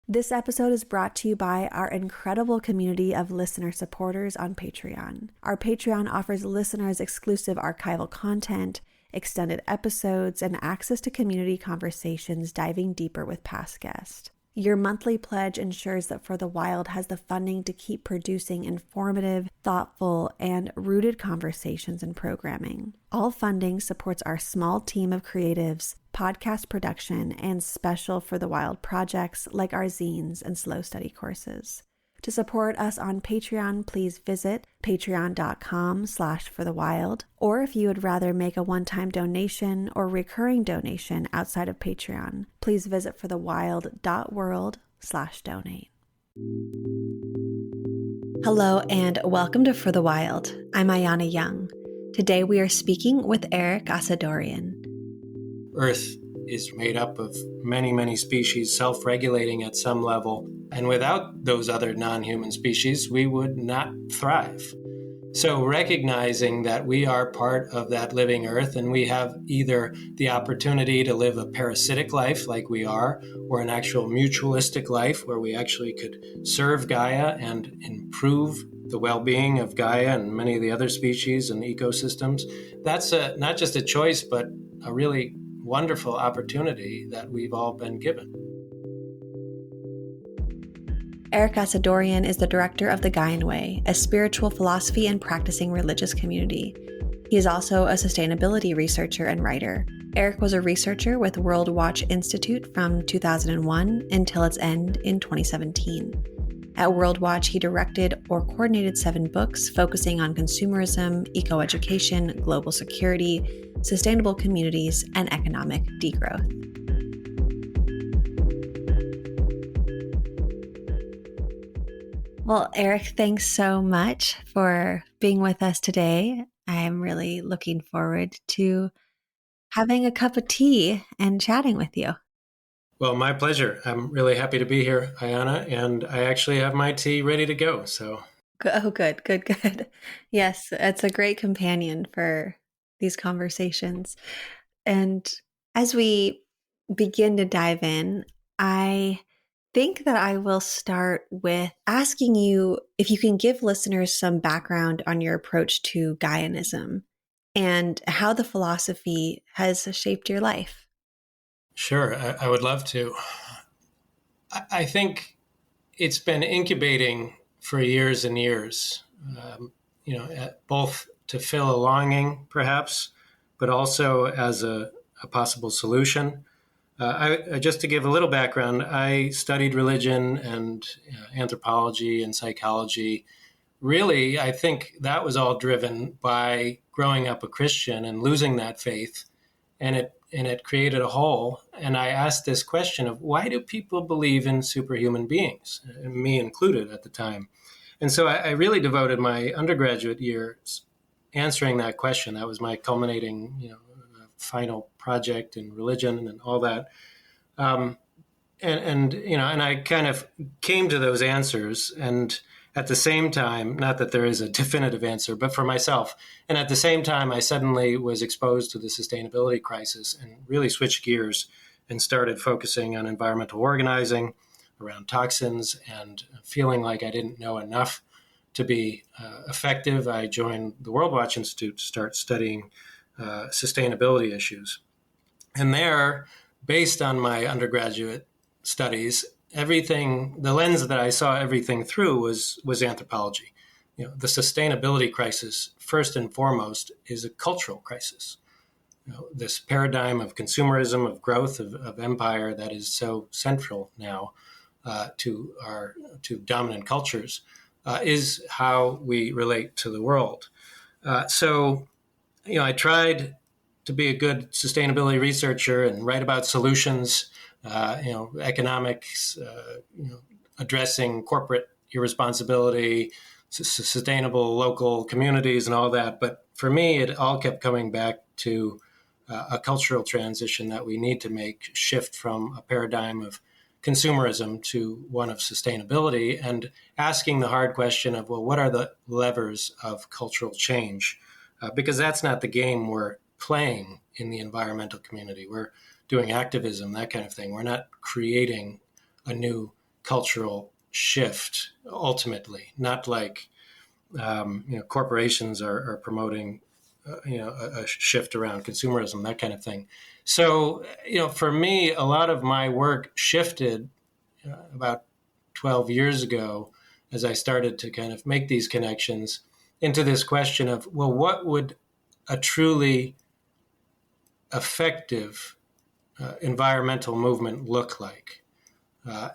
This episode is brought to you by our incredible community of listener supporters on Patreon. Our Patreon offers listeners exclusive archival content, extended episodes, and access to community conversations diving deeper with past guests. Your monthly pledge ensures that For the Wild has the funding to keep producing informative, thoughtful, and rooted conversations and programming. All funding supports our small team of creatives, podcast production, and special For the Wild projects like our zines and slow study courses. To support us on Patreon, please visit patreon.com/forthewild. Or if you would rather make a one-time donation or recurring donation outside of Patreon, please visit forthewild.world/donate. Hello and welcome to For the Wild. I'm Ayana Young. Today we are speaking with Erik Assadourian. Earth is made up of many, many species self-regulating at some level. And without those other non-human species, we would not thrive. So recognizing that we are part of that living Earth and we have either the opportunity to live a parasitic life like we are, or an actual mutualistic life where we actually could serve Gaia and improve the well-being of Gaia and many of the other species and ecosystems, that's not just a choice, but a really wonderful opportunity that we've all been given. Erik Assadourian is the director of the Gaian Way, a spiritual philosophy and practicing religious community. He is also a sustainability researcher and writer. Erik was a researcher with World Watch Institute from 2001 until its end in 2017. At World Watch, he directed or coordinated 7 books focusing on consumerism, eco-education, global security, sustainable communities, and economic degrowth. Well, Erik, thanks so much for being with us today. I'm really looking forward to having a cup of tea and chatting with you. Well, my pleasure. I'm really happy to be here, Ayana, and I actually have my tea ready to go. So, oh, good. Yes, it's a great companion for these conversations. And as we begin to dive in, I think that I will start with asking you if you can give listeners some background on your approach to Gaianism and how the philosophy has shaped your life. Sure, I would love to. I think it's been incubating for years and years, both to fill a longing, perhaps, but also as a possible solution. Just to give a little background, I studied religion and anthropology and psychology. Really, I think that was all driven by growing up a Christian and losing that faith, and it created a hole. And I asked this question of why do people believe in superhuman beings, me included at the time. And so I really devoted my undergraduate years answering that question. That was my culminating, final project in religion and all that. And I kind of came to those answers, and at the same time, not that there is a definitive answer, but for myself. And at the same time, I suddenly was exposed to the sustainability crisis and really switched gears and started focusing on environmental organizing around toxins and feeling like I didn't know enough to be effective. I joined the World Watch Institute to start studying sustainability issues. And there, based on my undergraduate studies, the lens that I saw everything through was anthropology. The sustainability crisis, first and foremost, is a cultural crisis. This paradigm of consumerism, of growth, of empire that is so central now to dominant cultures is how we relate to the world. So I tried to be a good sustainability researcher and write about solutions, economics, addressing corporate irresponsibility, sustainable local communities and all that. But for me, it all kept coming back to a cultural transition that we need to make, shift from a paradigm of consumerism to one of sustainability, and asking the hard question of, well, what are the levers of cultural change? Because that's not the game we're playing in the environmental community. We're doing activism, that kind of thing. We're not creating a new cultural shift ultimately, not like corporations are promoting a shift around consumerism, that kind of thing. So for me, a lot of my work shifted about 12 years ago as I started to kind of make these connections into this question of, well, what would a truly effective environmental movement look like?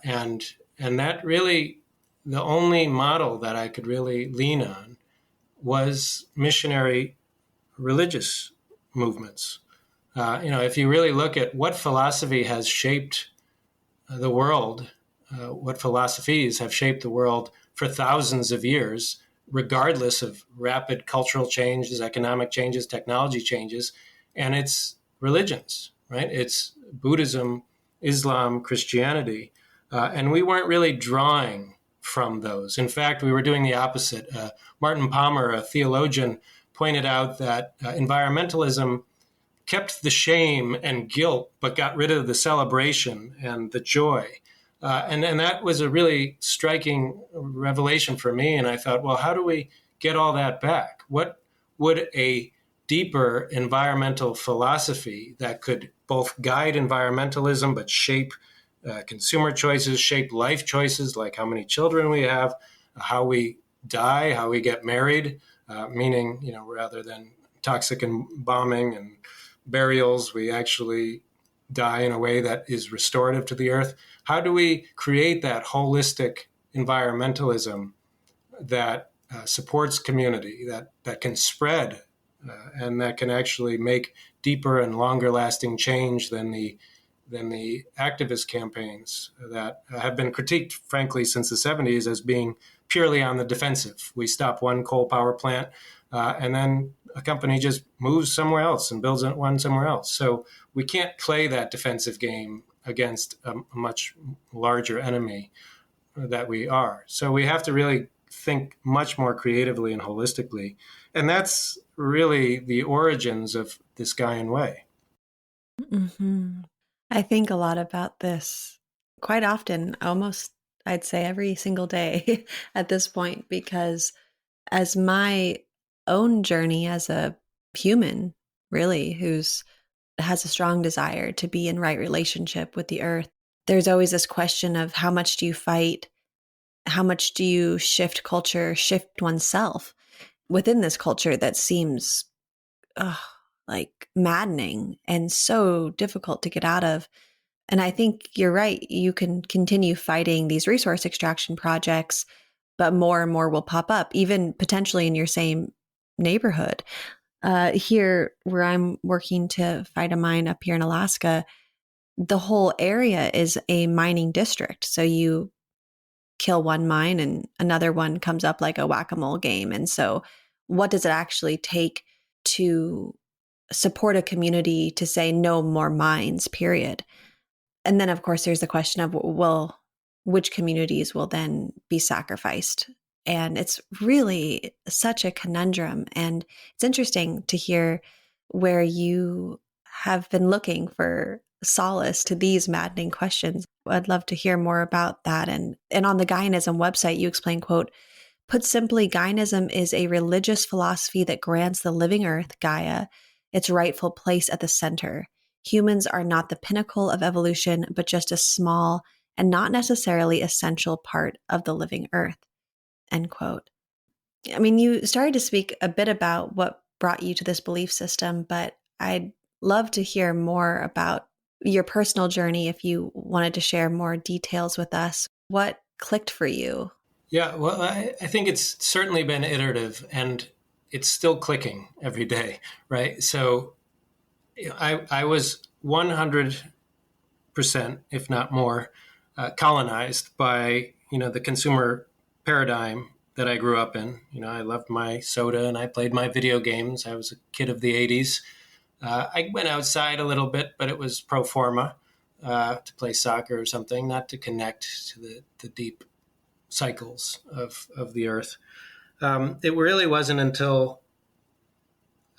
And that really, the only model that I could really lean on was missionary religious movements. If you really look at what philosophy has shaped the world, what philosophies have shaped the world for thousands of years, regardless of rapid cultural changes, economic changes, technology changes, and it's religions, right? It's Buddhism, Islam, Christianity. And we weren't really drawing from those. In fact, we were doing the opposite. Martin Palmer, a theologian, pointed out that environmentalism kept the shame and guilt, but got rid of the celebration and the joy. And that was a really striking revelation for me. And I thought, well, how do we get all that back? What would a deeper environmental philosophy that could both guide environmentalism, but shape consumer choices, shape life choices, like how many children we have, how we die, how we get married, meaning, rather than toxic and bombing and burials, we actually die in a way that is restorative to the earth. How do we create that holistic environmentalism that supports community, that can spread and that can actually make deeper and longer lasting change than the activist campaigns that have been critiqued, frankly, since the 70s as being purely on the defensive. We stop one coal power plant and then a company just moves somewhere else and builds one somewhere else. So we can't play that defensive game against a much larger enemy that we are. So we have to really think much more creatively and holistically. And that's really the origins of this Gaian way. Mm-hmm. I think a lot about this quite often, almost, I'd say every single day at this point, because as my own journey as a human, really, has a strong desire to be in right relationship with the earth, there's always this question of how much do you fight? How much do you shift culture, shift oneself within this culture that seems like maddening and so difficult to get out of? And I think you're right. You can continue fighting these resource extraction projects, but more and more will pop up, even potentially in your same neighborhood. Here, where I'm working to fight a mine up here in Alaska, the whole area is a mining district. So you kill one mine and another one comes up like a whack-a-mole game. And so what does it actually take to support a community to say no more mines, period? And then, of course, there's the question of, well, which communities will then be sacrificed? And it's really such a conundrum. And it's interesting to hear where you have been looking for solace to these maddening questions. I'd love to hear more about that. And on the Gaianism website, you explain, quote, "Put simply, Gaianism is a religious philosophy that grants the living earth, Gaia, its rightful place at the center. Humans are not the pinnacle of evolution, but just a small and not necessarily essential part of the living earth." End quote. I mean, you started to speak a bit about what brought you to this belief system, but I'd love to hear more about your personal journey if you wanted to share more details with us. What clicked for you? Yeah, well, I think it's certainly been iterative and it's still clicking every day, right? So I was 100%, if not more, colonized by, the consumer paradigm that I grew up in. I loved my soda and I played my video games. I was a kid of the 80s. I went outside a little bit, but it was pro forma to play soccer or something, not to connect to the deep cycles of the earth. It really wasn't until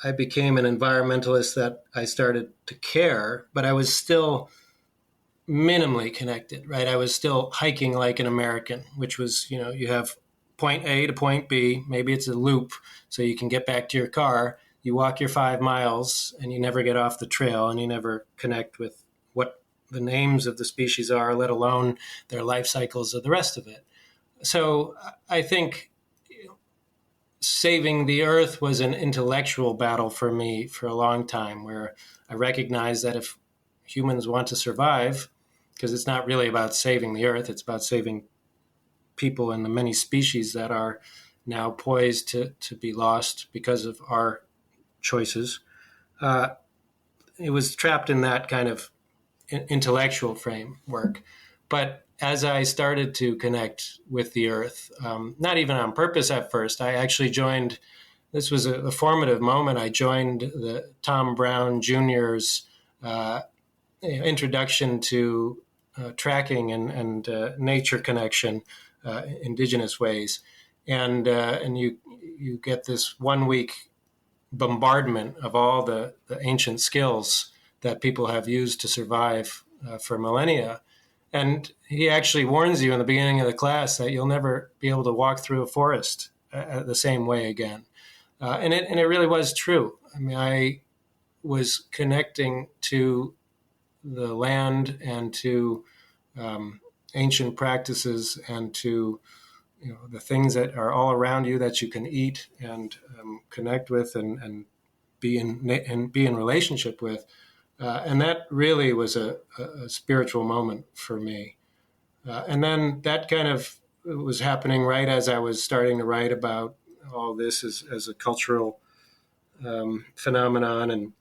I became an environmentalist that I started to care, but I was still minimally connected, right? I was still hiking like an American, which was, you have point A to point B. Maybe it's a loop so you can get back to your car. You walk your 5 miles and you never get off the trail, and you never connect with what the names of the species are, let alone their life cycles or the rest of it. So I think saving the earth was an intellectual battle for me for a long time, where I recognized that if humans want to survive, because it's not really about saving the earth, it's about saving people and the many species that are now poised to be lost because of our choices. It was trapped in that kind of intellectual framework. But as I started to connect with the earth, not even on purpose at first, I actually joined, this was a formative moment, I joined the Tom Brown Jr.'s introduction to tracking and nature connection, indigenous ways. And you get this 1 week bombardment of all the ancient skills that people have used to survive for millennia. And he actually warns you in the beginning of the class that you'll never be able to walk through a forest the same way again. And it really was true. I mean, I was connecting to the land and to ancient practices and to the things that are all around you that you can eat and connect with and be in relationship with. And that really was a spiritual moment for me. And then that kind of was happening right as I was starting to write about all this as a cultural phenomenon.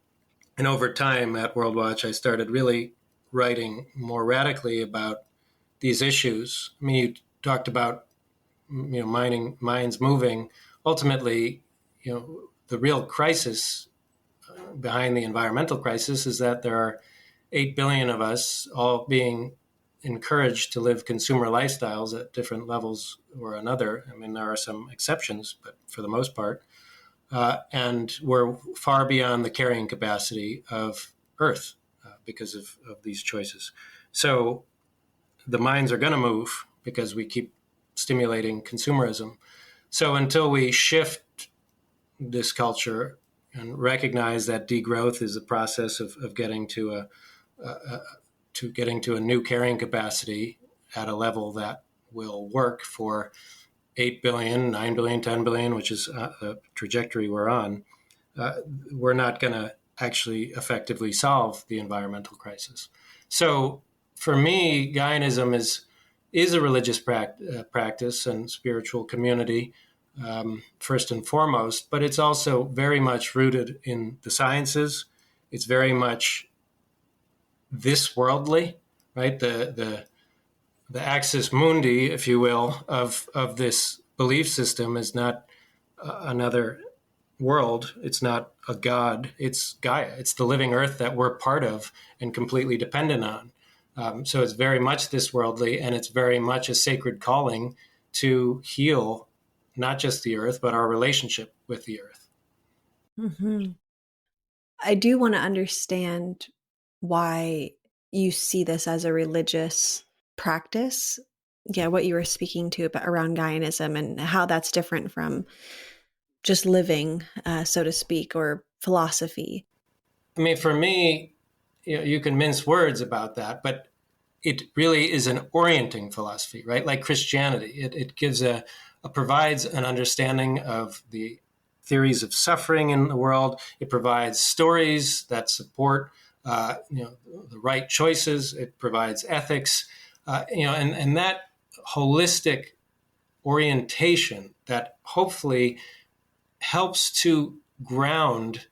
And over time at World Watch, I started really writing more radically about these issues. I mean, you talked about minds moving. Ultimately, the real crisis behind the environmental crisis is that there are 8 billion of us all being encouraged to live consumer lifestyles at different levels or another. I mean, there are some exceptions, but for the most part, and we're far beyond the carrying capacity of Earth because of these choices. So the minds are going to move because we keep stimulating consumerism. So until we shift this culture and recognize that degrowth is a process of getting to a new carrying capacity at a level that will work for 8 billion, 9 billion, 10 billion, which is the trajectory we're on, we're not going to actually effectively solve the environmental crisis. So for me, Gaianism is a religious practice and spiritual community, first and foremost, but it's also very much rooted in the sciences. It's very much this worldly, right? The axis mundi, if you will, of this belief system is not another world. It's not a god. It's Gaia. It's the living earth that we're part of and completely dependent on. So it's very much this worldly, and it's very much a sacred calling to heal not just the earth, but our relationship with the earth. Mm-hmm. I do want to understand why you see this as a religious practice. Yeah, what you were speaking to about around Gaianism and how that's different from just living, so to speak, or philosophy. I mean, for me, you can mince words about that, but it really is an orienting philosophy, right? Like Christianity, it gives provides an understanding of the theories of suffering in the world. It provides stories that support, the right choices. It provides ethics, and that holistic orientation that hopefully helps to ground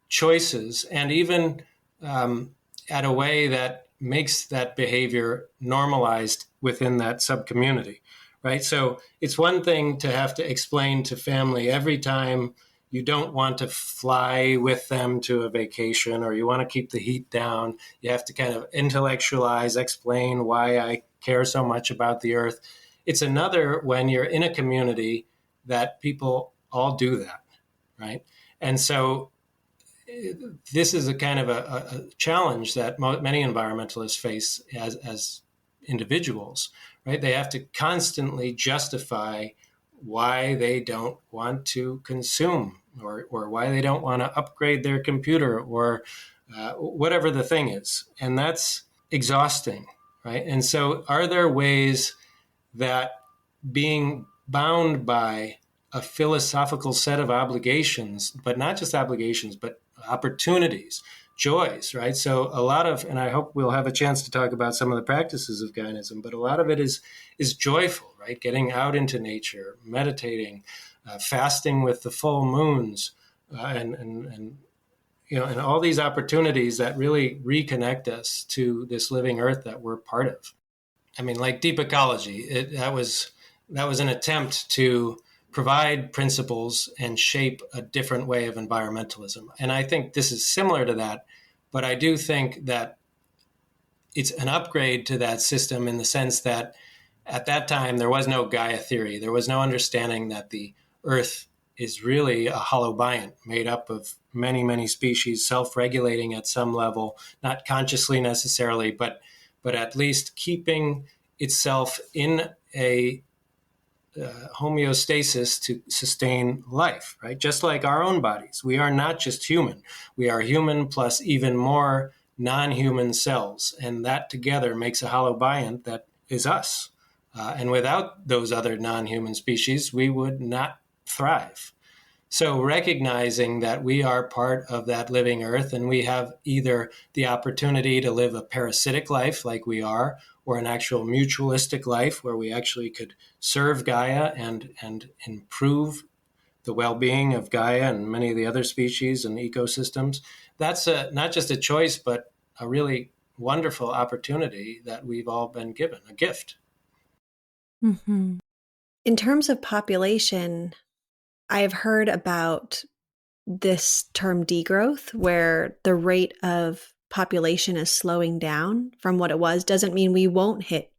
choices and even at a way that makes that behavior normalized within that subcommunity, right? So it's one thing to have to explain to family every time you don't want to fly with them to a vacation or you want to keep the heat down. You have to kind of intellectualize, explain why I care so much about the earth. It's another when you're in a community that people all do that, right? And so this is a kind of a challenge that many environmentalists face as individuals, right? They have to constantly justify why they don't want to consume, or why they don't want to upgrade their computer, or whatever the thing is. And that's exhausting, right? And so are there ways that being bound by a philosophical set of obligations, but not just obligations, but opportunities, joys, right? So a lot of, and I hope we'll have a chance to talk about some of the practices of Gaianism, but a lot of it is joyful, right? Getting out into nature, meditating, fasting with the full moons, and and all these opportunities that really reconnect us to this living earth that we're part of. I mean, like deep ecology, that was an attempt to provide principles and shape a different way of environmentalism. And I think this is similar to that, but I do think that it's an upgrade to that system in the sense that at that time there was no Gaia theory. There was no understanding that the Earth is really a holobiont made up of many, many species, self-regulating at some level, not consciously necessarily, but at least keeping itself in a homeostasis to sustain life, right? Just like our own bodies. We are not just human. We are human plus even more non-human cells. And that together makes a holobiont that is us. And without those other non-human species, we would not thrive. So recognizing that we are part of that living earth, and we have either the opportunity to live a parasitic life like we are, or an actual mutualistic life where we actually could serve Gaia and improve the well-being of Gaia and many of the other species and ecosystems. That's not just a choice, but a really wonderful opportunity that we've all been given, a gift. Mm-hmm. In terms of population, I have heard about this term degrowth, where the rate of population is slowing down from what it was. Doesn't mean we won't hit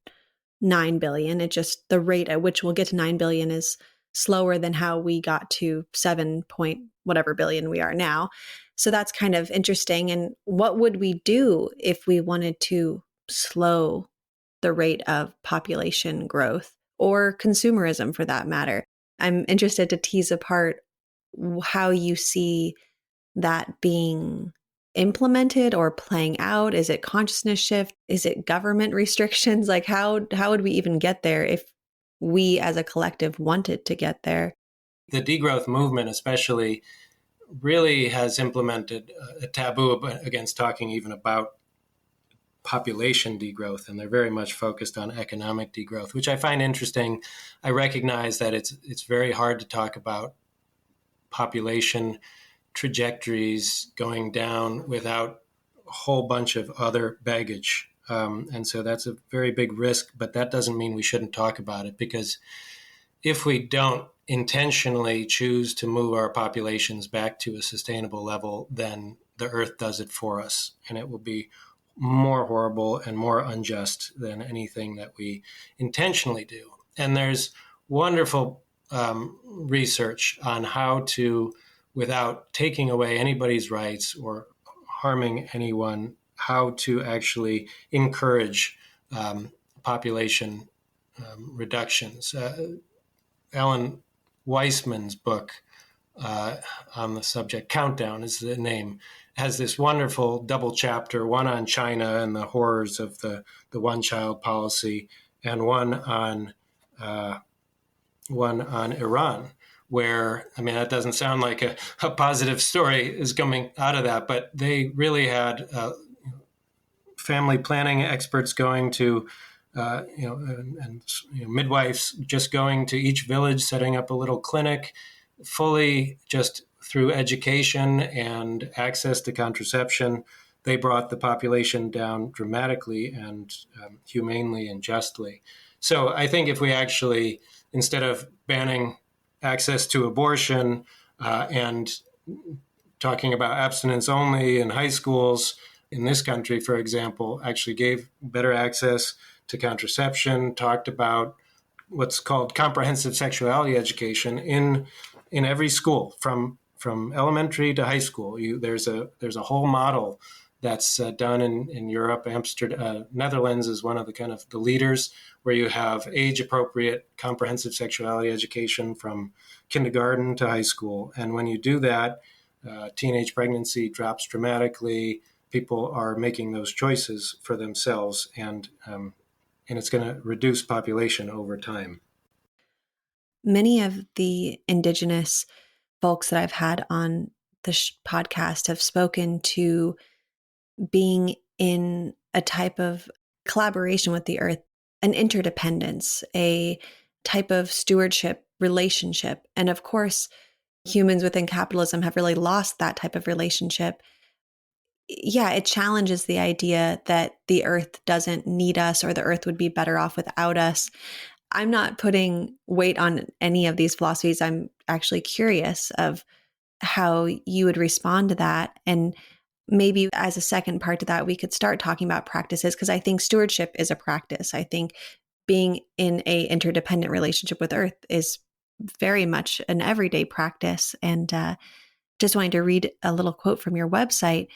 9 billion. It just, the rate at which we'll get to 9 billion is slower than how we got to 7 point whatever billion we are now. So that's kind of interesting. And what would we do if we wanted to slow the rate of population growth, or consumerism for that matter? I'm interested to tease apart how you see that being implemented or playing out. Is it consciousness shift? Is it government restrictions? Like how would we even get there if we as a collective wanted to get there? The degrowth movement especially really has implemented a taboo against talking even about population degrowth, and they're very much focused on economic degrowth, which I find interesting. I recognize that it's very hard to talk about population trajectories going down without a whole bunch of other baggage. And so that's a very big risk, but that doesn't mean we shouldn't talk about it, because if we don't intentionally choose to move our populations back to a sustainable level, then the earth does it for us, and it will be more horrible and more unjust than anything that we intentionally do. And there's wonderful research on how to, without taking away anybody's rights or harming anyone, how to actually encourage population reductions. Alan Weissman's book on the subject, Countdown is the name, has this wonderful double chapter, one on China and the horrors of the one-child policy, and one on Iran, where, I mean, that doesn't sound like a positive story is coming out of that, but they really had family planning experts going to, midwives just going to each village, setting up a little clinic, fully just through education and access to contraception. They brought the population down dramatically and humanely and justly. So I think if we actually, instead of banning access to abortion and talking about abstinence only in high schools in this country, for example, actually gave better access to contraception, talked about what's called comprehensive sexuality education in every school from from elementary to high school. There's a whole model that's done in Europe. Amsterdam, Netherlands is one of the leaders, where you have age-appropriate comprehensive sexuality education from kindergarten to high school. And when you do that, teenage pregnancy drops dramatically. People are making those choices for themselves, and it's going to reduce population over time. Many of the indigenous folks that I've had on the podcast have spoken to being in a type of collaboration with the earth, an interdependence, a type of stewardship relationship. And of course, humans within capitalism have really lost that type of relationship. Yeah, it challenges the idea that the earth doesn't need us, or the earth would be better off without us. I'm not putting weight on any of these philosophies. I'm actually curious of how you would respond to that. And maybe as a second part to that, we could start talking about practices, because I think stewardship is a practice. I think being in a interdependent relationship with earth is very much an everyday practice. And just wanting to read a little quote from your website.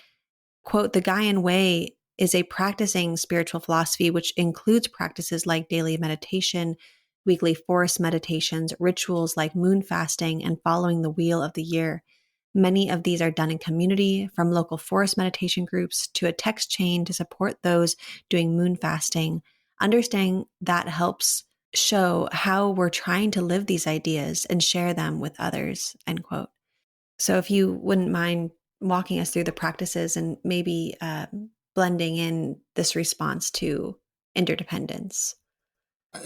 Quote, "The Gaian way is a practicing spiritual philosophy which includes practices like daily meditation, weekly forest meditations, rituals like moon fasting, and following the wheel of the year. Many of these are done in community, from local forest meditation groups to a text chain to support those doing moon fasting. Understanding that helps show how we're trying to live these ideas and share them with others," end quote. So if you wouldn't mind walking us through the practices and maybe blending in this response to interdependence.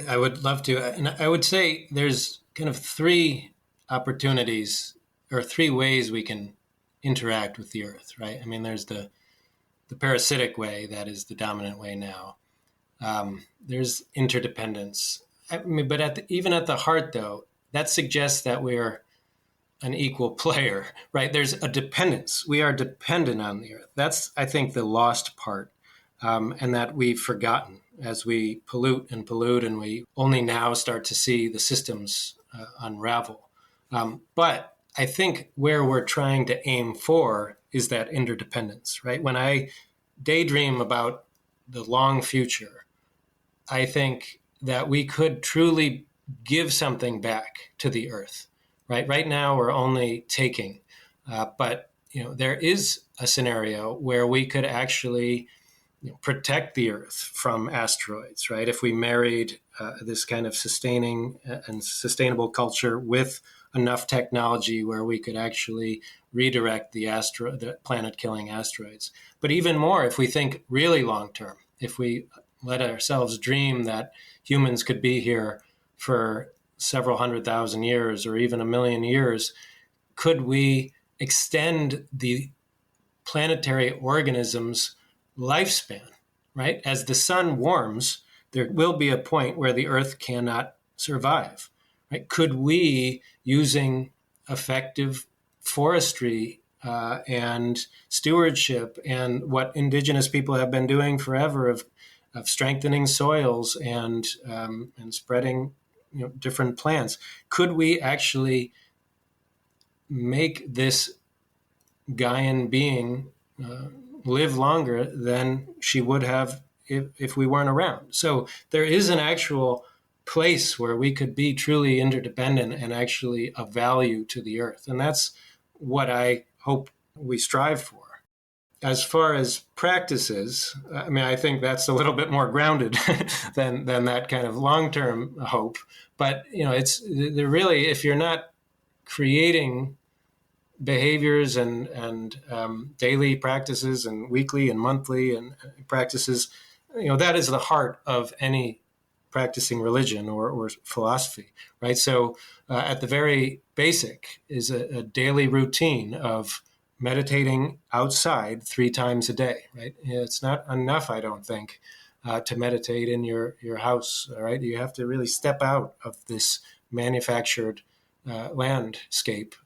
I would love to. And I would say there's kind of three opportunities, or three ways we can interact with the earth, right? I mean, there's the parasitic way, that is the dominant way now. There's interdependence. I mean, but even at the heart, though, that suggests that we're an equal player, right? There's a dependence. We are dependent on the earth. That's, I think, the lost part, and that we've forgotten as we pollute, and we only now start to see the systems unravel. But I think where we're trying to aim for is that interdependence, right? When I daydream about the long future, I think that we could truly give something back to the earth. Right now, we're only taking, but there is a scenario where we could actually protect the Earth from asteroids. Right, if we married this kind of sustaining and sustainable culture with enough technology where we could actually redirect the planet-killing asteroids. But even more, if we think really long term, if we let ourselves dream that humans could be here for several 100,000 years or even 1,000,000 years, could we extend the planetary organism's lifespan, right? As the sun warms, there will be a point where the Earth cannot survive, right? Could we, using effective forestry and stewardship and what indigenous people have been doing forever of strengthening soils and spreading different plants, could we actually make this Gaian being live longer than she would have if we weren't around? So there is an actual place where we could be truly interdependent and actually of value to the earth. And that's what I hope we strive for. As far as practices, I mean, I think that's a little bit more grounded than that kind of long-term hope. But they're really, if you're not creating behaviors and daily practices and weekly and monthly and practices, that is the heart of any practicing religion or philosophy, right? So at the very basic is a daily routine of meditating outside 3 times a day, right? It's not enough, I don't think, to meditate in your house, all right? You have to really step out of this manufactured landscape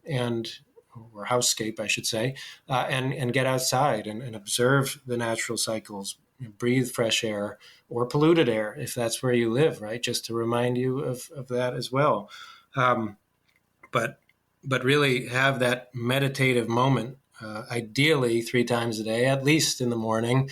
or housescape, I should say, and get outside and observe the natural cycles, breathe fresh air or polluted air if that's where you live, right? Just to remind you of that as well. But but really have that meditative moment, ideally 3 times a day, at least in the morning,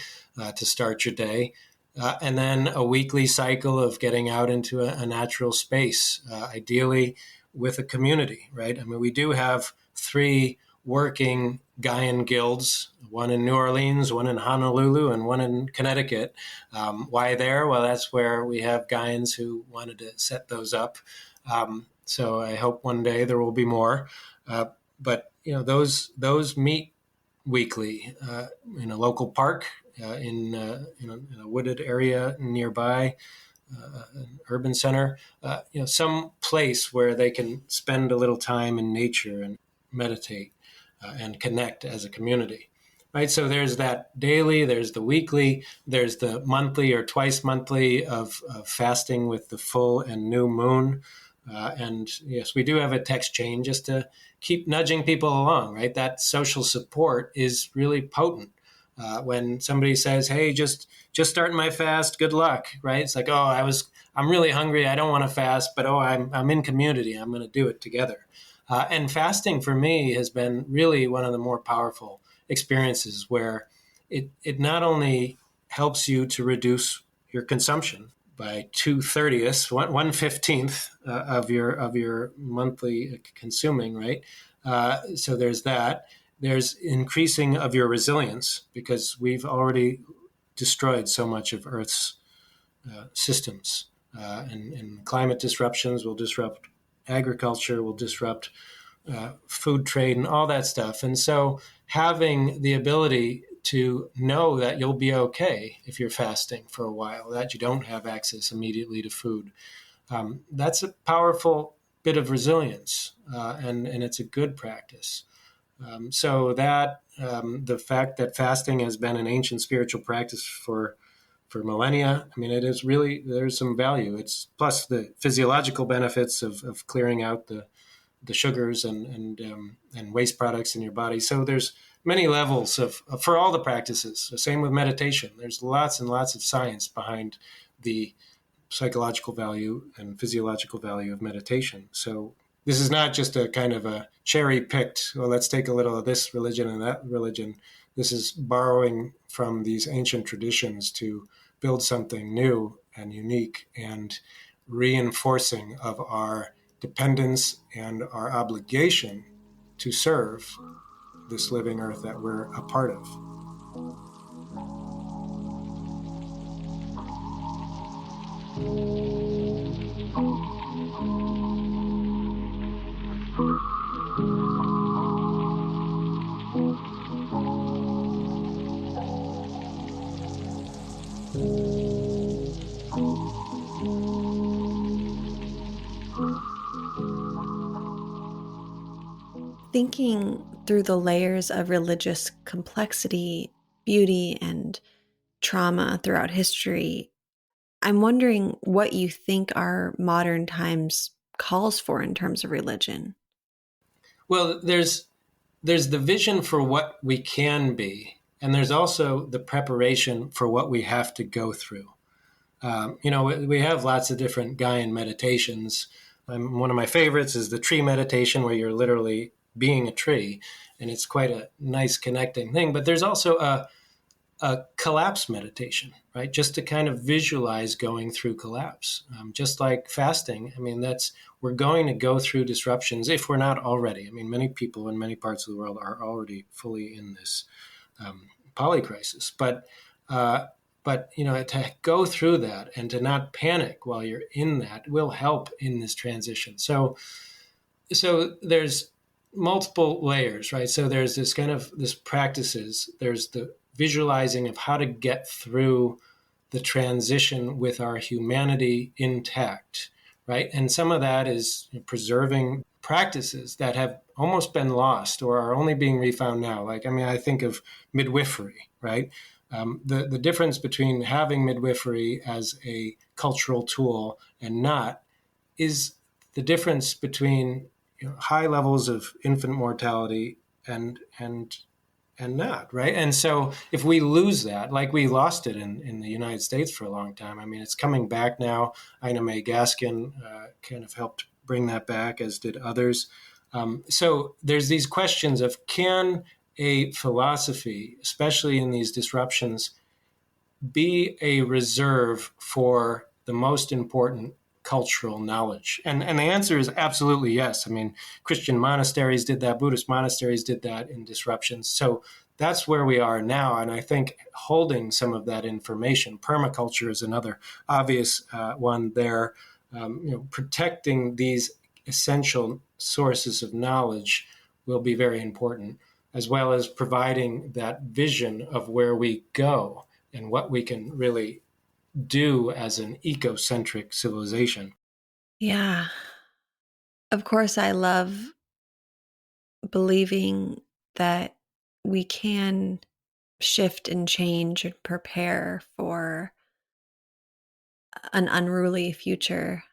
to start your day. And then a weekly cycle of getting out into a natural space, ideally with a community, right? I mean, we do have 3 working Gaian guilds, one in New Orleans, one in Honolulu, and one in Connecticut. Why there? Well, that's where we have Gaians who wanted to set those up. So I hope one day there will be more. But those meet weekly in a local park, in a wooded area nearby, an urban center, some place where they can spend a little time in nature and meditate and connect as a community. Right, so there's that daily, there's the weekly, there's the monthly or twice monthly of fasting with the full and new moon. And yes, we do have a text chain just to keep nudging people along, right? That social support is really potent. When somebody says, "Hey, just starting my fast, good luck," right? It's like, "Oh, I'm really hungry. I don't want to fast, but I'm in community. I'm going to do it together." And fasting for me has been really one of the more powerful experiences, where it not only helps you to reduce your consumption by 2/30, 1/15 of your monthly consuming, right? So there's that. There's increasing of your resilience, because we've already destroyed so much of Earth's systems, and climate disruptions will disrupt agriculture, will disrupt food trade and all that stuff. And so having the ability to know that you'll be okay if you're fasting for a while, that you don't have access immediately to food, that's a powerful bit of resilience, and it's a good practice. So that the fact that fasting has been an ancient spiritual practice for millennia, I mean, it is really, there's some value. It's plus the physiological benefits of clearing out the sugars and waste products in your body. So there's many levels for all the practices. The same with meditation. There's lots and lots of science behind the psychological value and physiological value of meditation. So this is not just a kind of a cherry-picked, well, let's take a little of this religion and that religion. This is borrowing from these ancient traditions to build something new and unique, and reinforcing of our dependence and our obligation to serve this living earth that we're a part of. Thinking through the layers of religious complexity, beauty, and trauma throughout history, I'm wondering what you think our modern times calls for in terms of religion. Well, there's the vision for what we can be, and there's also the preparation for what we have to go through. We have lots of different Gaian meditations. One of my favorites is the tree meditation, where you're literally being a tree, and it's quite a nice connecting thing. But there's also a collapse meditation, right? Just to kind of visualize going through collapse, just like fasting. I mean, we're going to go through disruptions if we're not already. I mean, many people in many parts of the world are already fully in this polycrisis, but to go through that and to not panic while you're in that will help in this transition. So there's multiple layers, right? So there's this practices. There's the visualizing of how to get through the transition with our humanity intact, right? And some of that is preserving practices that have almost been lost or are only being refound now. I think of midwifery, right? The difference between having midwifery as a cultural tool and not is the difference between high levels of infant mortality and not, right? And so if we lose that, like we lost it in the United States for a long time, I mean, it's coming back now. Ina May Gaskin kind of helped bring that back, as did others. So there's these questions of, can a philosophy, especially in these disruptions, be a reserve for the most important cultural knowledge? And the answer is absolutely yes. I mean, Christian monasteries did that, Buddhist monasteries did that in disruptions. So that's where we are now. And I think holding some of that information, permaculture is another obvious one there, protecting these essential sources of knowledge will be very important, as well as providing that vision of where we go and what we can really do as an ecocentric civilization. Yeah. Of course, I love believing that we can shift and change and prepare for an unruly future,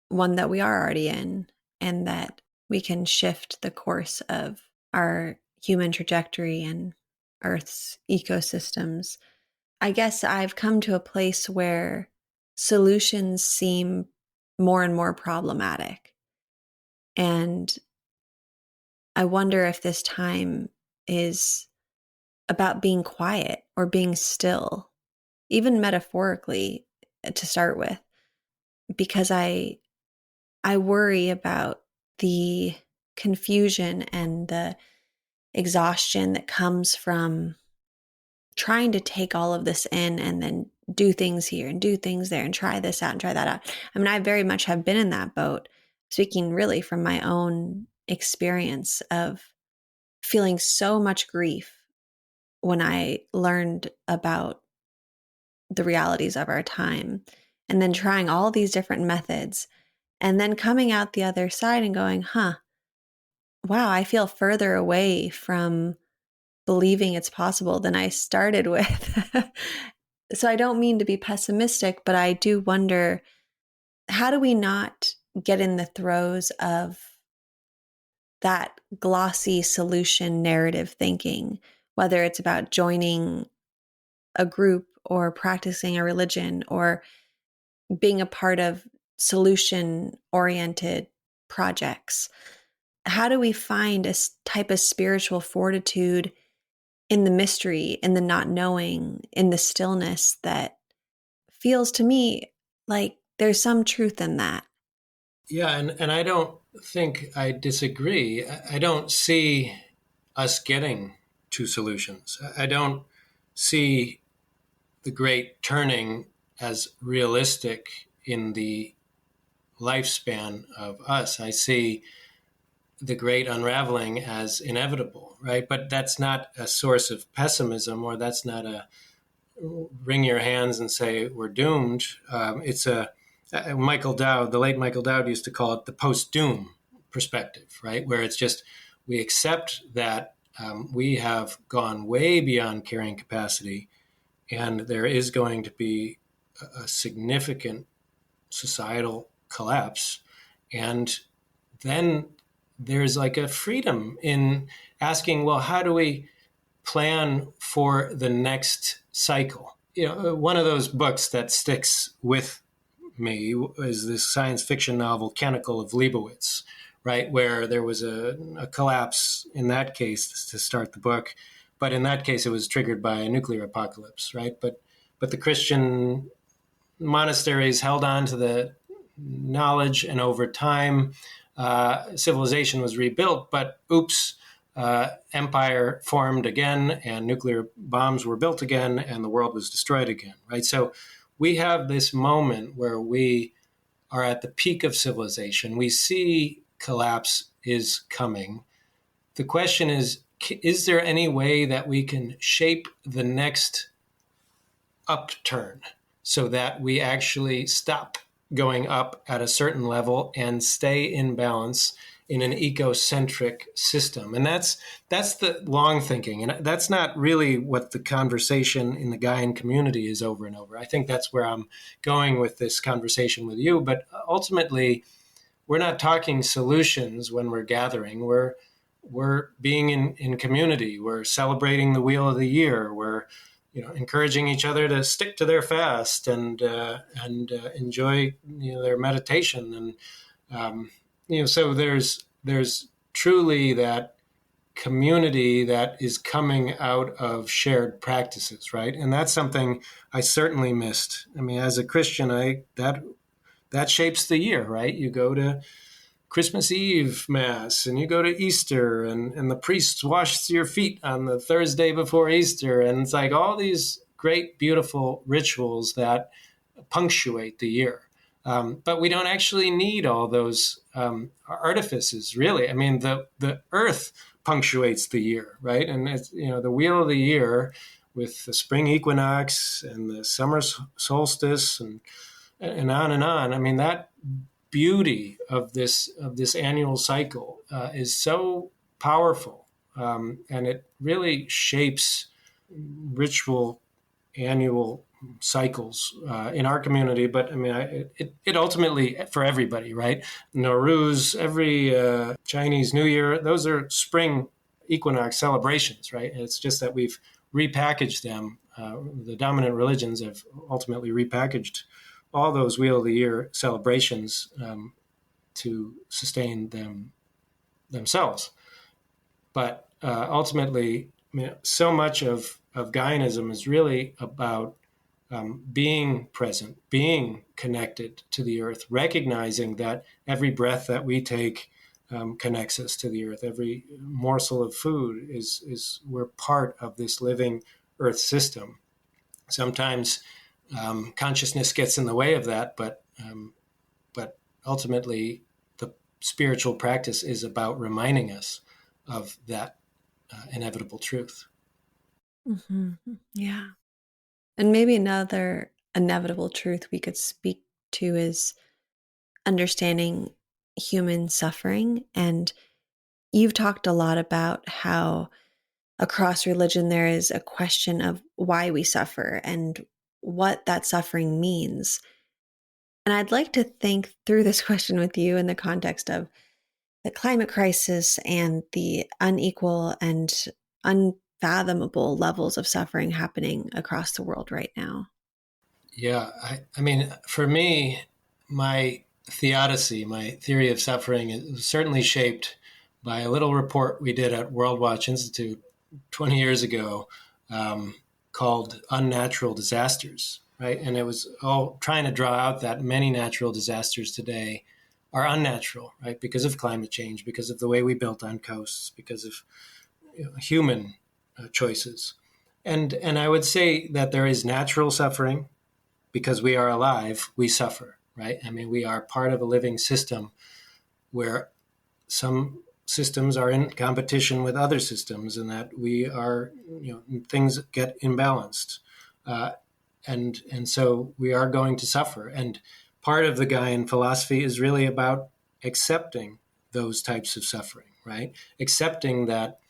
one that we are already in, and that we can shift the course of our human trajectory and Earth's ecosystems. I guess I've come to a place where solutions seem more and more problematic. And I wonder if this time is about being quiet or being still, even metaphorically to start with, because I worry about the confusion and the exhaustion that comes from trying to take all of this in and then do things here and do things there and try this out and try that out. I mean, I very much have been in that boat, speaking really from my own experience of feeling so much grief when I learned about the realities of our time, and then trying all these different methods, and then coming out the other side and going, wow, I feel further away from believing it's possible than I started with. So I don't mean to be pessimistic, but I do wonder, how do we not get in the throes of that glossy solution narrative thinking, whether it's about joining a group or practicing a religion or being a part of solution oriented projects? How do we find a type of spiritual fortitude in the mystery, in the not knowing, in the stillness that feels to me like there's some truth in that? Yeah, and I don't think I disagree. I don't see us getting to solutions. I don't see the great turning as realistic in the lifespan of us. I see the great unraveling as inevitable, right? But that's not a source of pessimism, or that's not a wring your hands and say we're doomed. It's a Michael Dowd, the late Michael Dowd, used to call it the post-doom perspective, right? Where it's just we accept that we have gone way beyond carrying capacity, and there is going to be a significant societal collapse, and then there's like a freedom in asking, well, how do we plan for the next cycle? One of those books that sticks with me is this science fiction novel, Canticle of Leibowitz, right? Where there was a collapse in that case to start the book. But in that case, it was triggered by a nuclear apocalypse, right? But the Christian monasteries held on to the knowledge, and over time, civilization was rebuilt. But oops, empire formed again, and nuclear bombs were built again, and the world was destroyed again, right? So we have this moment where we are at the peak of civilization. We see collapse is coming. The question is there any way that we can shape the next upturn so that we actually stop going up at a certain level and stay in balance in an ecocentric system? And that's the long thinking. And that's not really what the conversation in the Gaian community is over and over. I think that's where I'm going with this conversation with you. But ultimately, we're not talking solutions when we're gathering. We're being in community. We're celebrating the wheel of the year. We're encouraging each other to stick to their fast and enjoy their meditation, and so there's there's truly that community that is coming out of shared practices, right? And that's something I certainly missed. I mean, as a Christian, that shapes the year, right? You go to Christmas Eve Mass and you go to Easter, and the priest washes your feet on the Thursday before Easter. And it's like all these great, beautiful rituals that punctuate the year. But we don't actually need all those artifices, really. I mean, the earth punctuates the year, right? And it's, the wheel of the year with the spring equinox and the summer solstice and on and on. I mean, that beauty of this annual cycle is so powerful, and it really shapes ritual annual cycles in our community. But I mean, it ultimately for everybody, right? Nowruz, every Chinese New Year, those are spring equinox celebrations, right? And it's just that we've repackaged them. The dominant religions have ultimately repackaged all those wheel of the year celebrations to sustain themselves. But ultimately, I mean, so much of Gaianism is really about being present, being connected to the earth, recognizing that every breath that we take connects us to the earth. Every morsel of food is we're part of this living earth system. Sometimes consciousness gets in the way of that, but ultimately the spiritual practice is about reminding us of that inevitable truth. Mm-hmm. Yeah. And maybe another inevitable truth we could speak to is understanding human suffering. And you've talked a lot about how across religion there is a question of why we suffer and what that suffering means. And I'd like to think through this question with you in the context of the climate crisis and the unequal and unfathomable levels of suffering happening across the world right now. Yeah, I mean, for me, my theodicy, my theory of suffering, is certainly shaped by a little report we did at World Watch Institute 20 years ago called Unnatural Disasters, right? And it was all trying to draw out that many natural disasters today are unnatural, right? Because of climate change, because of the way we built on coasts, because of human choices. And I would say that there is natural suffering. Because we are alive, we suffer, right? I mean, we are part of a living system where some systems are in competition with other systems, and that we are, things get imbalanced, and so we are going to suffer. And part of the Gaian philosophy is really about accepting those types of suffering, right? Accepting that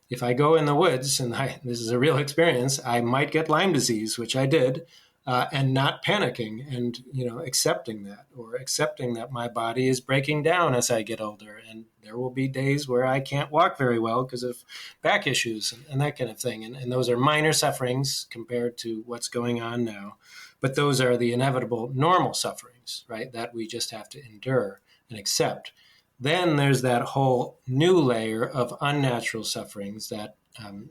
if I go in the woods, and this is a real experience, I might get Lyme disease, which I did. And not panicking and accepting that, or accepting that my body is breaking down as I get older, and there will be days where I can't walk very well because of back issues and that kind of thing. And those are minor sufferings compared to what's going on now, but those are the inevitable normal sufferings, right? That we just have to endure and accept. Then there's that whole new layer of unnatural sufferings that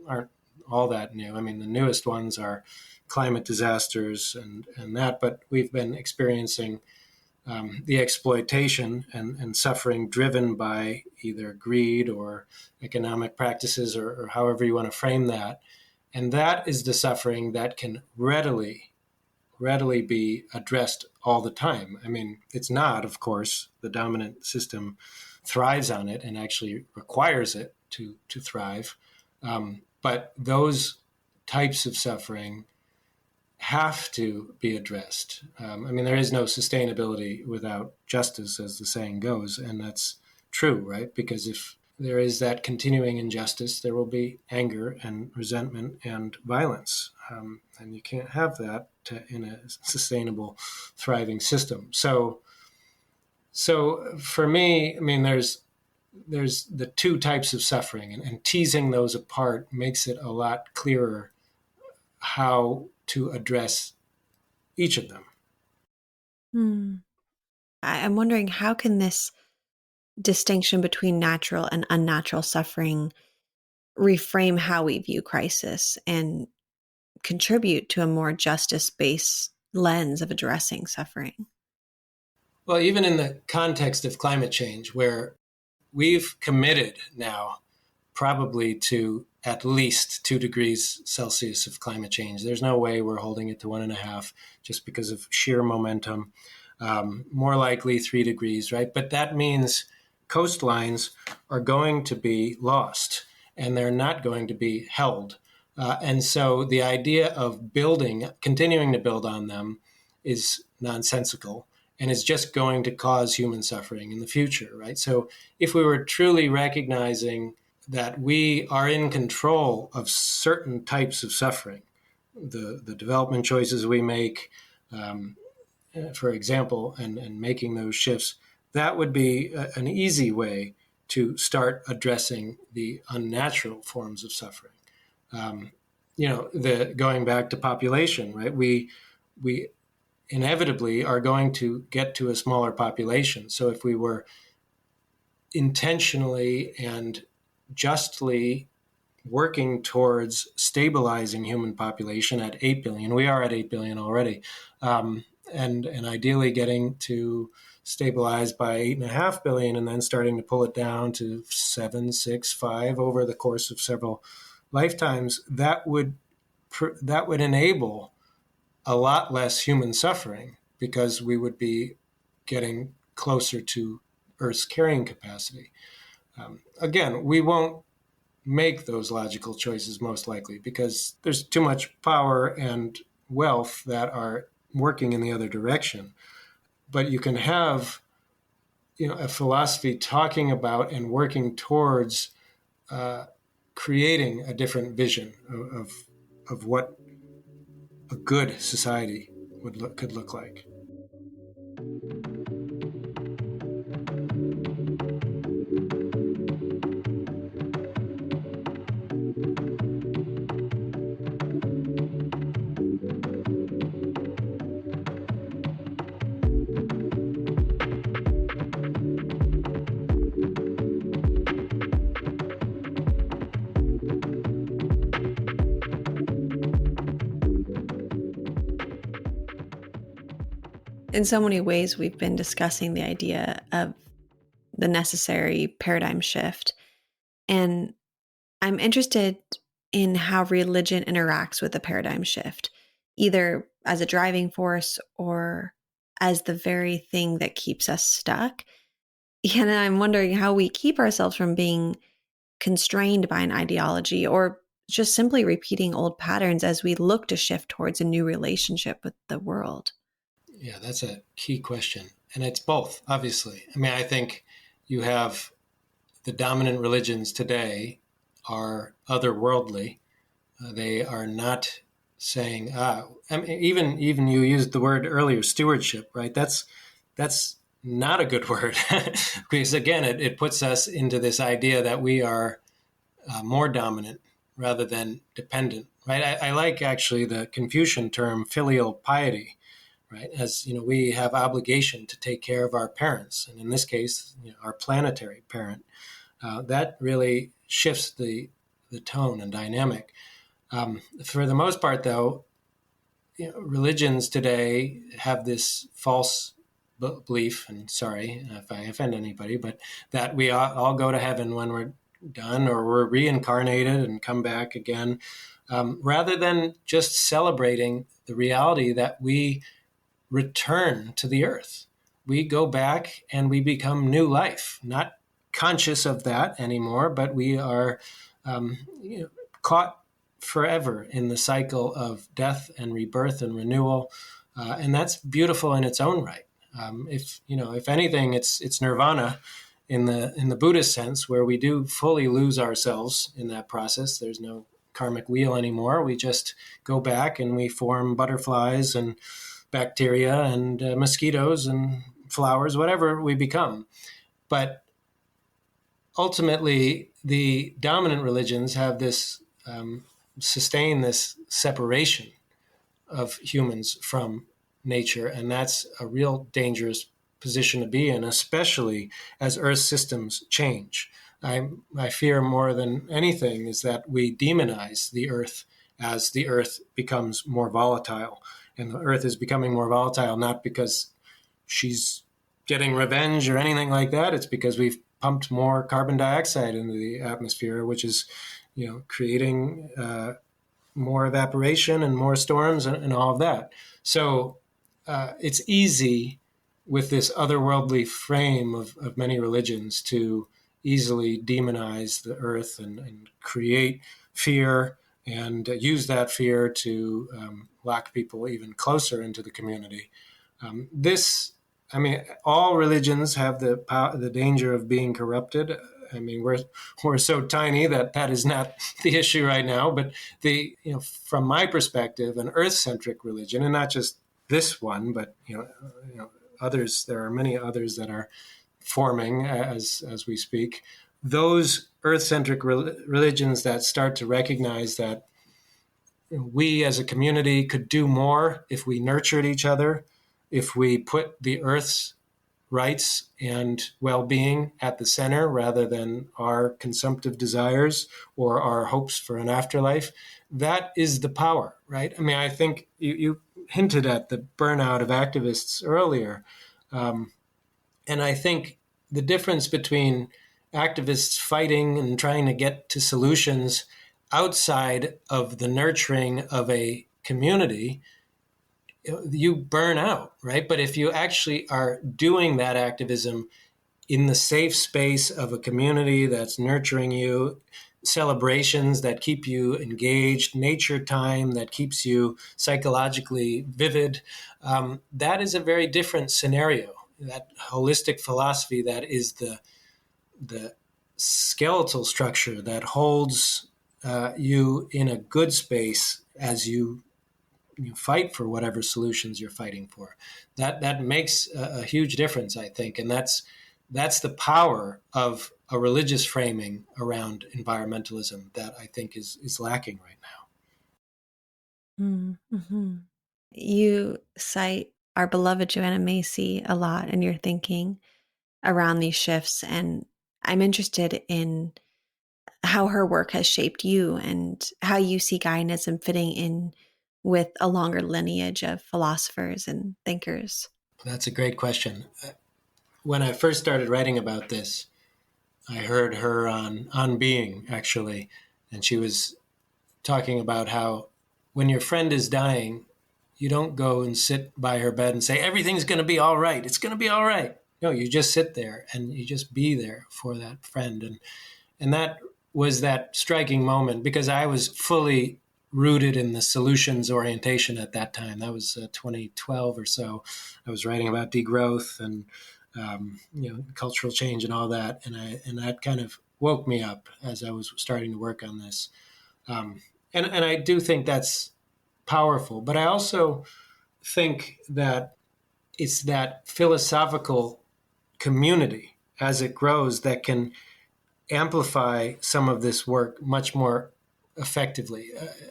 aren't all that new. I mean, the newest ones are climate disasters and that, but we've been experiencing the exploitation and suffering driven by either greed or economic practices, or however you want to frame that. And that is the suffering that can readily be addressed all the time. I mean, it's not, of course, the dominant system thrives on it and actually requires it to thrive. But those types of suffering have to be addressed. I mean, there is no sustainability without justice, as the saying goes, and that's true, right? Because if there is that continuing injustice, there will be anger and resentment and violence, and you can't have that in a sustainable, thriving system. So for me, I mean, there's the two types of suffering, and teasing those apart makes it a lot clearer how to address each of them. I'm wondering, how can this distinction between natural and unnatural suffering reframe how we view crisis and contribute to a more justice-based lens of addressing suffering? Well, even in the context of climate change, where we've committed now probably to at least 2 degrees Celsius of climate change. There's no way we're holding it to 1.5 just because of sheer momentum. More likely 3 degrees, right? But that means coastlines are going to be lost and they're not going to be held. And so the idea of continuing to build on them is nonsensical and is just going to cause human suffering in the future, right? So if we were truly recognizing that we are in control of certain types of suffering, the development choices we make, for example, and making those shifts, that would be an easy way to start addressing the unnatural forms of suffering. Going back to population, right? We inevitably are going to get to a smaller population. So if we were intentionally and justly working towards stabilizing human population at 8 billion, we are at 8 billion already, and ideally getting to stabilize by 8.5 billion and then starting to pull it down to 7, 6, 5 over the course of several lifetimes, that would enable a lot less human suffering because we would be getting closer to Earth's carrying capacity. Again, we won't make those logical choices most likely because there's too much power and wealth that are working in the other direction. But you can have, a philosophy talking about and working towards creating a different vision of what a good society could look like. In so many ways, we've been discussing the idea of the necessary paradigm shift. And I'm interested in how religion interacts with the paradigm shift, either as a driving force or as the very thing that keeps us stuck. And I'm wondering how we keep ourselves from being constrained by an ideology or just simply repeating old patterns as we look to shift towards a new relationship with the world. Yeah, that's a key question. And it's both, obviously. I mean, I think you have the dominant religions today are otherworldly. They are not saying, I mean, even you used the word earlier, stewardship, right? That's not a good word because again, it puts us into this idea that we are more dominant rather than dependent, right? I like actually the Confucian term filial piety, right? As we have obligation to take care of our parents, and in this case, our planetary parent. That really shifts the tone and dynamic. For the most part, though, religions today have this false belief, and sorry if I offend anybody, but that we all go to heaven when we're done or we're reincarnated and come back again, rather than just celebrating the reality that we return to the earth. We go back and we become new life, not conscious of that anymore, but we are caught forever in the cycle of death and rebirth and renewal, and that's beautiful in its own right. If anything, it's nirvana in the Buddhist sense, where we do fully lose ourselves in that process. There's no karmic wheel anymore. We just go back and we form butterflies and bacteria and mosquitoes and flowers, whatever we become. But ultimately, the dominant religions have this sustain this separation of humans from nature, and that's a real dangerous position to be in, especially as Earth systems change. I fear more than anything is that we demonize the Earth as the Earth becomes more volatile. And the Earth is becoming more volatile not because she's getting revenge or anything like that. It's because we've pumped more carbon dioxide into the atmosphere, which is, creating more evaporation and more storms and all of that. So it's easy with this otherworldly frame of many religions to easily demonize the Earth and create fear and use that fear to lock people even closer into the community. All religions have the danger of being corrupted. I mean, we're so tiny that is not the issue right now. But from my perspective, an Earth-centric religion, and not just this one, but others. There are many others that are forming as we speak. Those Earth-centric religions that start to recognize that we as a community could do more if we nurtured each other, if we put the Earth's rights and well-being at the center rather than our consumptive desires or our hopes for an afterlife. That is the power, right? I mean, I think you hinted at the burnout of activists earlier. And I think the difference between activists fighting and trying to get to solutions outside of the nurturing of a community, you burn out, right? But if you actually are doing that activism in the safe space of a community that's nurturing you, celebrations that keep you engaged, nature time that keeps you psychologically vivid, that is a very different scenario. That holistic philosophy that is the skeletal structure that holds you in a good space as you fight for whatever solutions you're fighting for. That makes a huge difference, I think, and that's the power of a religious framing around environmentalism that I think is lacking right now. Mm-hmm. You cite our beloved Joanna Macy a lot in your thinking around these shifts, and I'm interested in how her work has shaped you and how you see Gaianism fitting in with a longer lineage of philosophers and thinkers. That's a great question. When I first started writing about this, I heard her on Being, actually, and she was talking about how when your friend is dying, you don't go and sit by her bed and say, everything's going to be all right. It's going to be all right. No, you just sit there and you just be there for that friend. And that was that striking moment because I was fully rooted in the solutions orientation at that time. That was 2012 or so. I was writing about degrowth and cultural change and all that, and that kind of woke me up as I was starting to work on this. And I do think that's powerful, but I also think that it's that philosophical community as it grows that can amplify some of this work much more effectively.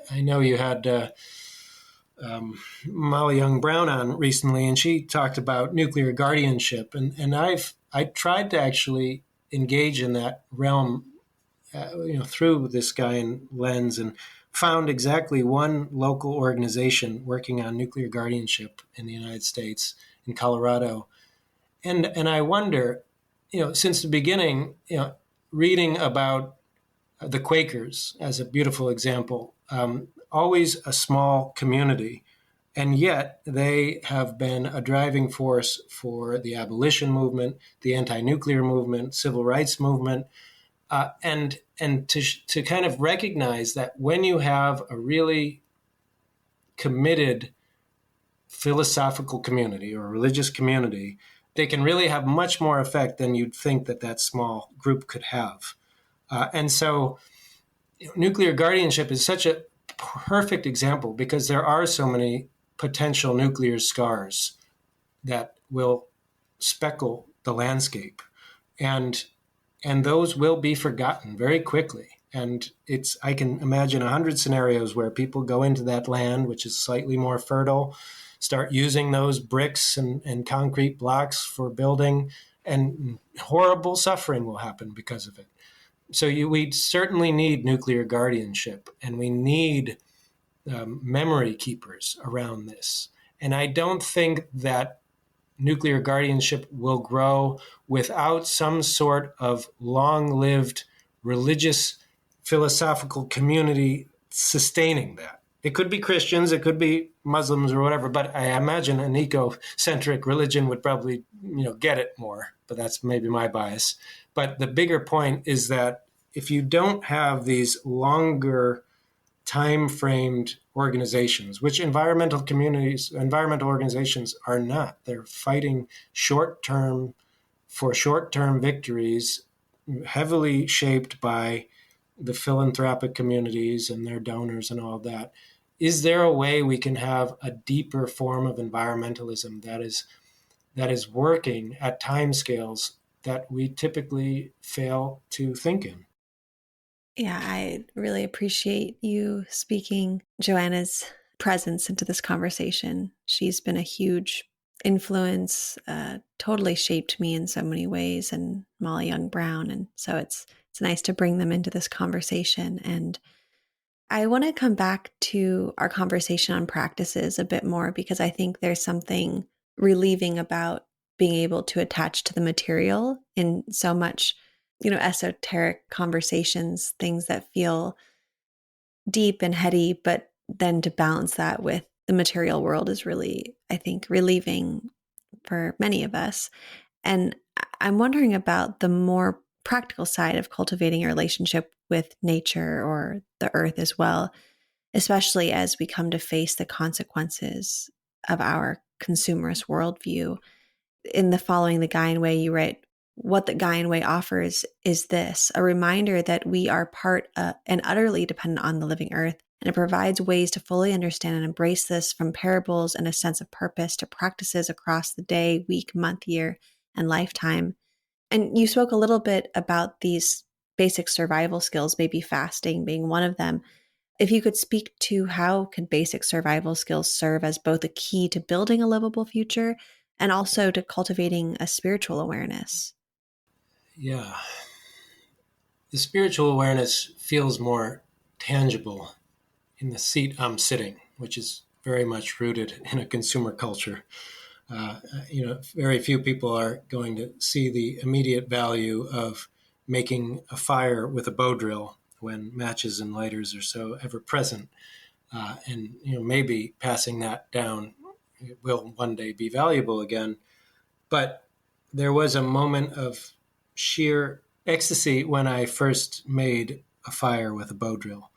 I know you had Molly Young Brown on recently, and she talked about nuclear guardianship, and I tried to actually engage in that realm, through this Gaian lens, and found exactly one local organization working on nuclear guardianship in the United States, in Colorado, and I wonder, since the beginning, reading about the Quakers as a beautiful example, always a small community, and yet they have been a driving force for the abolition movement, the anti-nuclear movement, civil rights movement, and to kind of recognize that when you have a really committed philosophical community or religious community, they can really have much more effect than you'd think that small group could have. And so nuclear guardianship is such a perfect example because there are so many potential nuclear scars that will speckle the landscape. And those will be forgotten very quickly. And I can imagine 100 scenarios where people go into that land, which is slightly more fertile, start using those bricks and concrete blocks for building, and horrible suffering will happen because of it. So we certainly need nuclear guardianship, and we need memory keepers around this. And I don't think that nuclear guardianship will grow without some sort of long-lived religious philosophical community sustaining that. It could be Christians, it could be Muslims or whatever, but I imagine an ecocentric religion would probably, get it more, but that's maybe my bias. But the bigger point is that if you don't have these longer time-framed organizations, which environmental organizations are not. They're fighting short-term victories, heavily shaped by the philanthropic communities and their donors and all that. Is there a way we can have a deeper form of environmentalism that is working at timescales that we typically fail to think in? Yeah, I really appreciate you speaking Joanna's presence into this conversation. She's been a huge influence, totally shaped me in so many ways, and Molly Young Brown. And so it's nice to bring them into this conversation. And I want to come back to our conversation on practices a bit more, because I think there's something relieving about being able to attach to the material in so much esoteric conversations, things that feel deep and heady, but then to balance that with the material world is really, I think, relieving for many of us. And I'm wondering about the more practical side of cultivating a relationship with nature or the earth as well, especially as we come to face the consequences of our consumerist worldview. In the Following the Gaian Way, you write, what the Gaian Way offers is this, a reminder that we are part and utterly dependent on the living earth, and it provides ways to fully understand and embrace this, from parables and a sense of purpose to practices across the day, week, month, year, and lifetime. And you spoke a little bit about these basic survival skills, maybe fasting being one of them. If you could speak to how can basic survival skills serve as both a key to building a livable future and also to cultivating a spiritual awareness? Yeah. The spiritual awareness feels more tangible in the seat I'm sitting, which is very much rooted in a consumer culture. Very few people are going to see the immediate value of making a fire with a bow drill when matches and lighters are so ever present. And maybe passing that down will one day be valuable again. But there was a moment of sheer ecstasy when I first made a fire with a bow drill.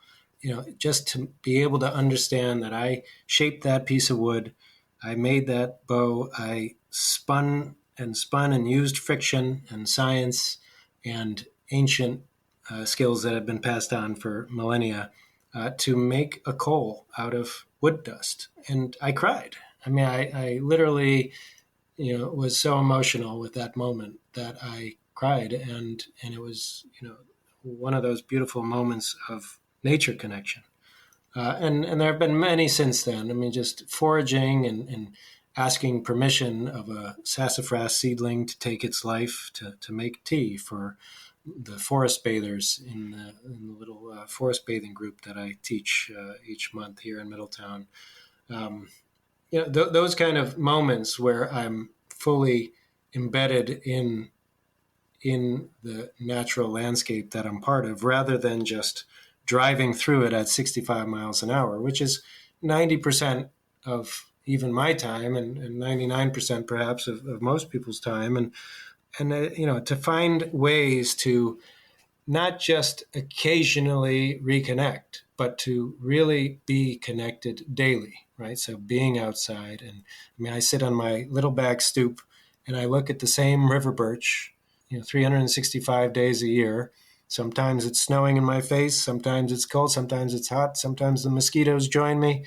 Just to be able to understand that I shaped that piece of wood, I made that bow, I spun and used friction and science and ancient skills that have been passed on for millennia to make a coal out of wood dust. And I cried. I literally, was so emotional with that moment that I cried. And it was, one of those beautiful moments of nature connection. And there have been many since then. Just foraging and asking permission of a sassafras seedling to take its life to make tea for the forest bathers in the little forest bathing group that I teach each month here in Middletown. Those kind of moments where I'm fully embedded in the natural landscape that I'm part of, rather than just driving through it at 65 miles an hour, which is 90% of even my time and 99% perhaps of most people's time. And to find ways to not just occasionally reconnect, but to really be connected daily, right? So being outside. And I sit on my little back stoop and I look at the same river birch, 365 days a year. Sometimes it's snowing in my face. Sometimes it's cold. Sometimes it's hot. Sometimes the mosquitoes join me.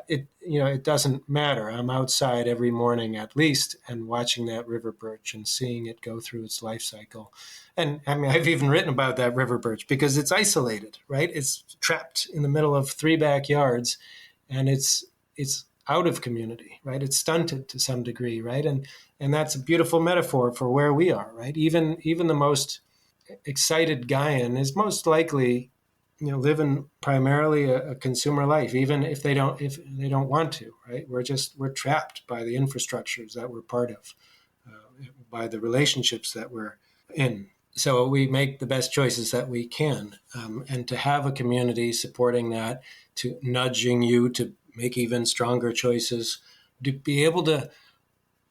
It doesn't matter. I'm outside every morning at least and watching that river birch and seeing it go through its life cycle. And I've even written about that river birch because it's isolated, right? It's trapped in the middle of 3 backyards, and it's out of community, right? It's stunted to some degree, right? And that's a beautiful metaphor for where we are, right? Even the most excited Gaian is most likely, living primarily a consumer life, even if they don't want to, right? We're trapped by the infrastructures that we're part of, by the relationships that we're in. So we make the best choices that we can, and to have a community supporting that, to nudging you to make even stronger choices, to be able to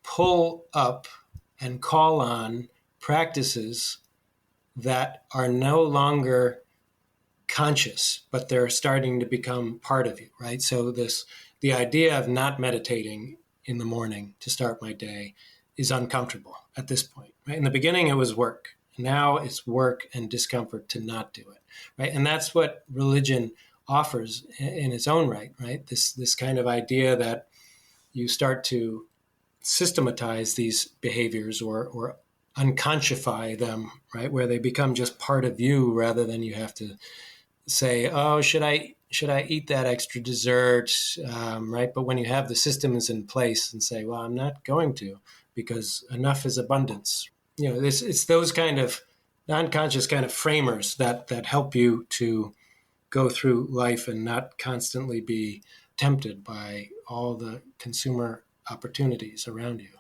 pull up and call on practices that are no longer conscious, but they're starting to become part of you, right? So the idea of not meditating in the morning to start my day is uncomfortable at this point, right? In the beginning, it was work. Now it's work and discomfort to not do it, right? And that's what religion offers in its own right? This kind of idea that you start to systematize these behaviors or unconscify them, right? Where they become just part of you rather than you have to say, oh, should I eat that extra dessert, right? But when you have the systems in place and say, well, I'm not going to, because enough is abundance. It's those kind of non-conscious kind of framers that help you to go through life and not constantly be tempted by all the consumer opportunities around you.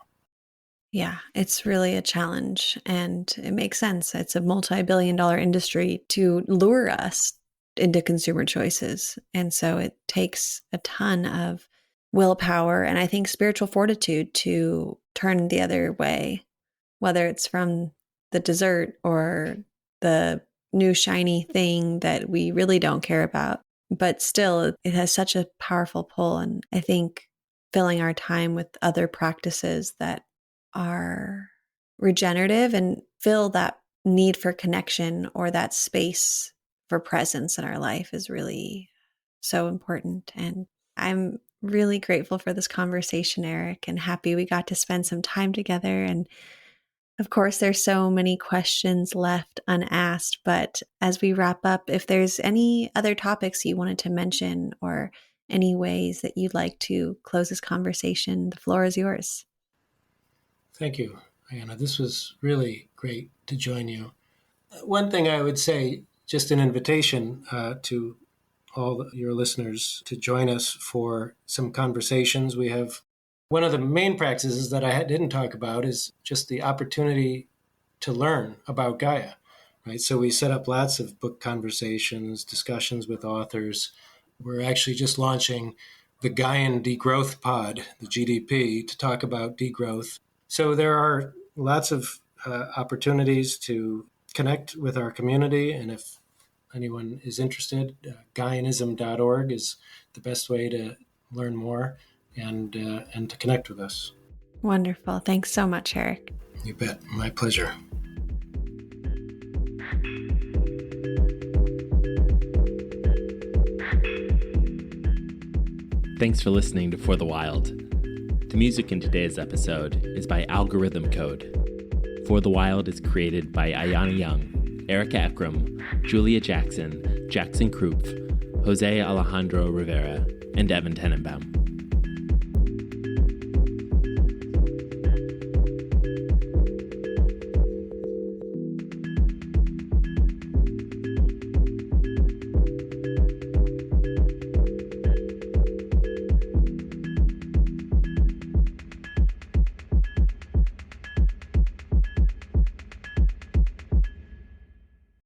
Yeah, it's really a challenge, and it makes sense. It's a multi-billion-dollar industry to lure us into consumer choices. And so it takes a ton of willpower and I think spiritual fortitude to turn the other way, whether it's from the dessert or the new shiny thing that we really don't care about. But still, it has such a powerful pull. And I think filling our time with other practices that are regenerative and fill that need for connection or that space for presence in our life is really so important. And I'm really grateful for this conversation, Erik, and happy we got to spend some time together. And of course, there's so many questions left unasked, but as we wrap up, if there's any other topics you wanted to mention or any ways that you'd like to close this conversation, the floor is yours. Thank you, Ayana. This was really great to join you. One thing I would say, just an invitation to all your listeners to join us for some conversations. We have one of the main practices that I didn't talk about is just the opportunity to learn about Gaia, right? So we set up lots of book conversations, discussions with authors. We're actually just launching the Gaian Degrowth Pod, the GDP, to talk about degrowth. So there are lots of opportunities to connect with our community, and if anyone is interested, Gaianism.org is the best way to learn more and to connect with us. Wonderful. Thanks so much, Erik. You bet. My pleasure. Thanks for listening to For the Wild. The music in today's episode is by Algorithm Code. For the Wild is created by Ayana Young, Erica Ekram, Julia Jackson, Jackson Krupp, Jose Alejandro Rivera, and Evan Tenenbaum.